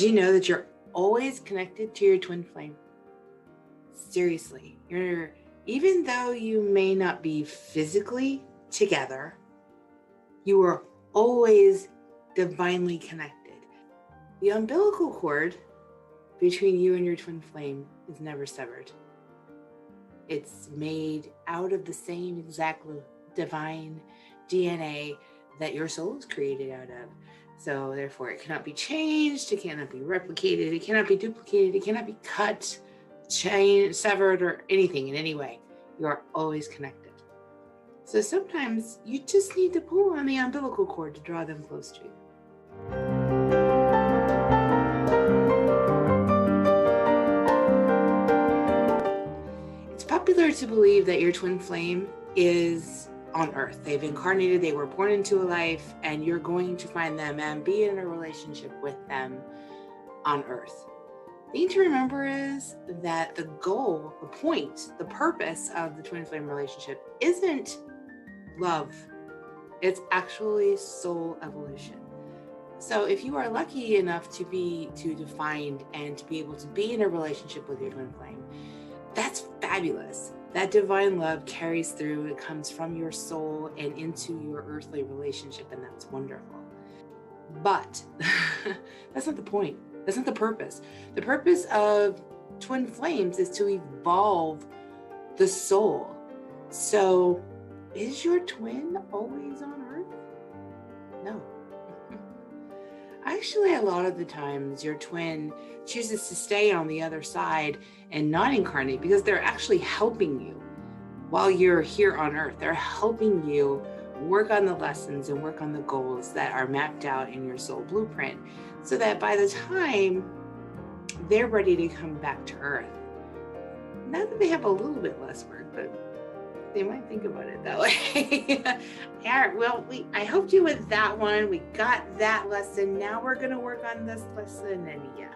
you know that you're always connected to your twin flame? Seriously, even though you may not be physically together, you are always divinely connected. The umbilical cord between you and your twin flame is never severed. It's made out of the same exact divine DNA that your soul is created out of. So therefore it cannot be changed, it cannot be replicated, it cannot be duplicated, it cannot be cut, changed, severed, or anything in any way. You are always connected. So sometimes you just need to pull on the umbilical cord to draw them close to you. It's popular to believe that your twin flame is on earth. They've incarnated, they were born into a life, and you're going to find them and be in a relationship with them on earth. The thing to remember is that the goal, the point, the purpose of the twin flame relationship isn't love. It's actually soul evolution. So if you are lucky enough to find and to be able to be in a relationship with your twin flame, that's fabulous. That divine love carries through, it comes from your soul and into your earthly relationship, and that's wonderful. But that's not the point. That's not the purpose. The purpose of twin flames is to evolve the soul. So is your twin always on earth? No. Actually, a lot of the times your twin chooses to stay on the other side and not incarnate because they're actually helping you while you're here on earth. They're helping you work on the lessons and work on the goals that are mapped out in your soul blueprint so that by the time they're ready to come back to earth, not that they have a little bit less work, but they might think about it that way. Yeah, well, I helped you with that one. We got that lesson. Now we're going to work on this lesson, and yeah.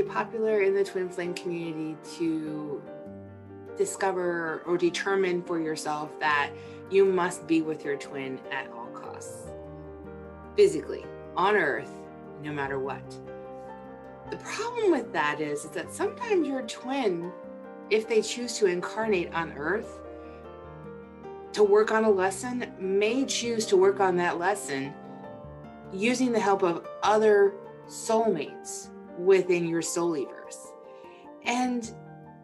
Popular in the twin flame community to discover or determine for yourself that you must be with your twin at all costs, physically, on earth, no matter what. The problem with that is that sometimes your twin, if they choose to incarnate on earth to work on a lesson, may choose to work on that lesson using the help of other soulmates within your soulivers, and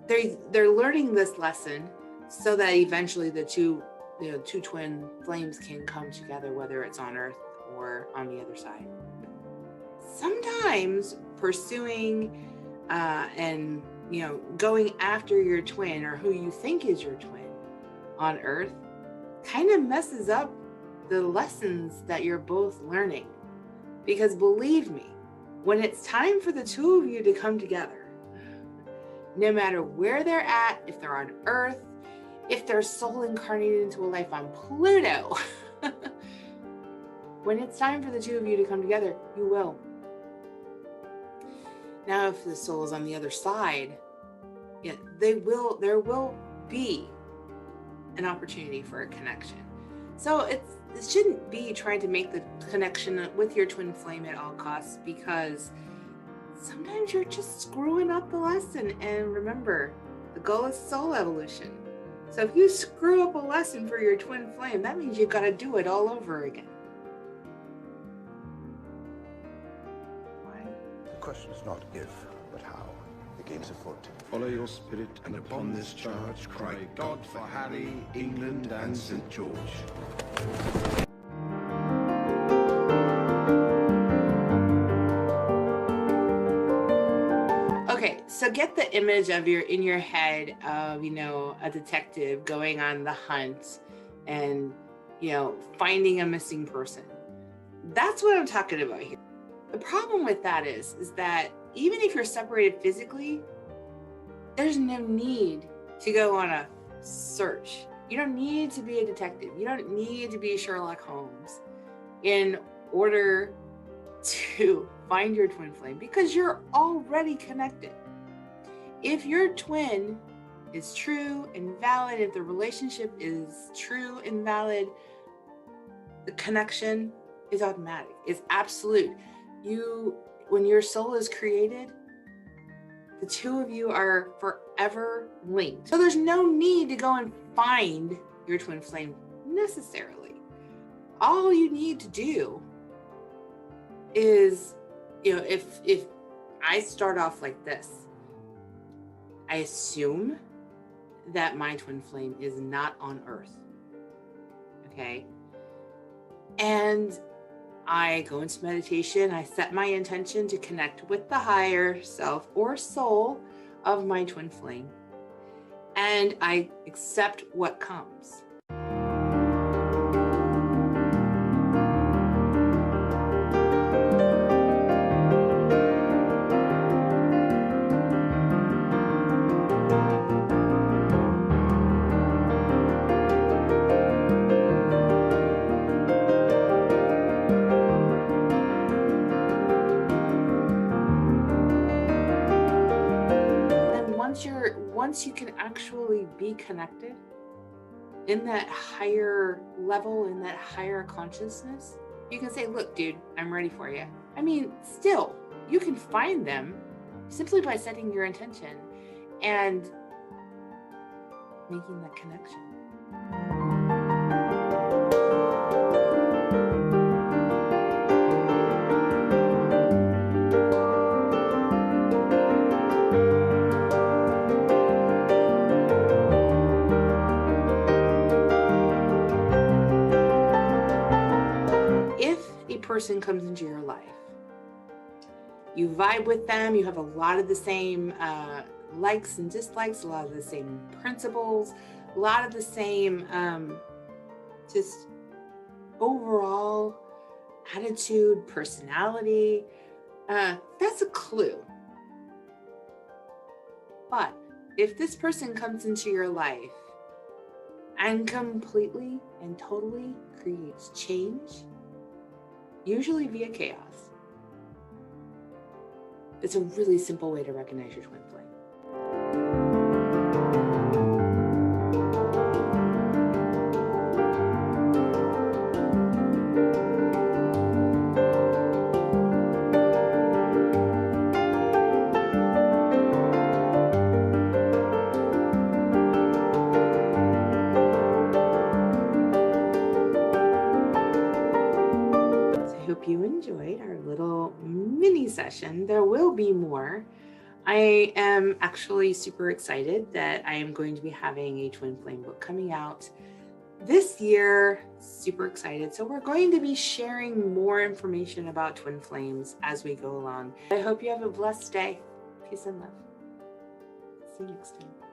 they're learning this lesson so that eventually the two twin flames can come together, whether it's on earth or on the other side. Sometimes pursuing and going after your twin or who you think is your twin on earth kind of messes up the lessons that you're both learning, because believe me, when it's time for the two of you to come together, no matter where they're at, if they're on Earth, if their soul incarnated into a life on Pluto, when it's time for the two of you to come together, you will. Now, if the soul is on the other side, there will be an opportunity for a connection. So it shouldn't be trying to make the connection with your twin flame at all costs, because sometimes you're just screwing up the lesson. And remember, the goal is soul evolution. So if you screw up a lesson for your twin flame, that means you've got to do it all over again. Why? The question is not if, but how. The game's afoot. Follow your spirit, and upon this charge cry God for Harry, England, and St. George. Okay, so get the image of in your head of a detective going on the hunt and finding a missing person. That's what I'm talking about here. The problem with that is that even if you're separated physically, there's no need to go on a search You don't need to be a detective. You don't need to be Sherlock Holmes in order to find your twin flame, because you're already connected. If your twin is true and valid, if the relationship is true and valid, the connection is automatic. It's absolute. When your soul is created, the two of you are forever linked. So there's no need to go and find your twin flame necessarily. All you need to do is, if I start off like this, I assume that my twin flame is not on Earth. Okay? And I go into meditation, I set my intention to connect with the higher self or soul of my twin flame, and I accept what comes. Once you can actually be connected in that higher level, in that higher consciousness, you can say, look, dude, I'm ready for you. I mean, still, you can find them simply by setting your intention and making that connection. Person comes into your life, you vibe with them, you have a lot of the same likes and dislikes, a lot of the same principles, a lot of the same just overall attitude, personality, that's a clue. But if this person comes into your life and completely and totally creates change, usually via chaos, it's a really simple way to recognize your twin flame. Hope you enjoyed our little mini session. There will be more. I am actually super excited that I am going to be having a twin flame book coming out this year. Super excited. So we're going to be sharing more information about twin flames as we go along. I hope you have a blessed day. Peace and love. See you next time.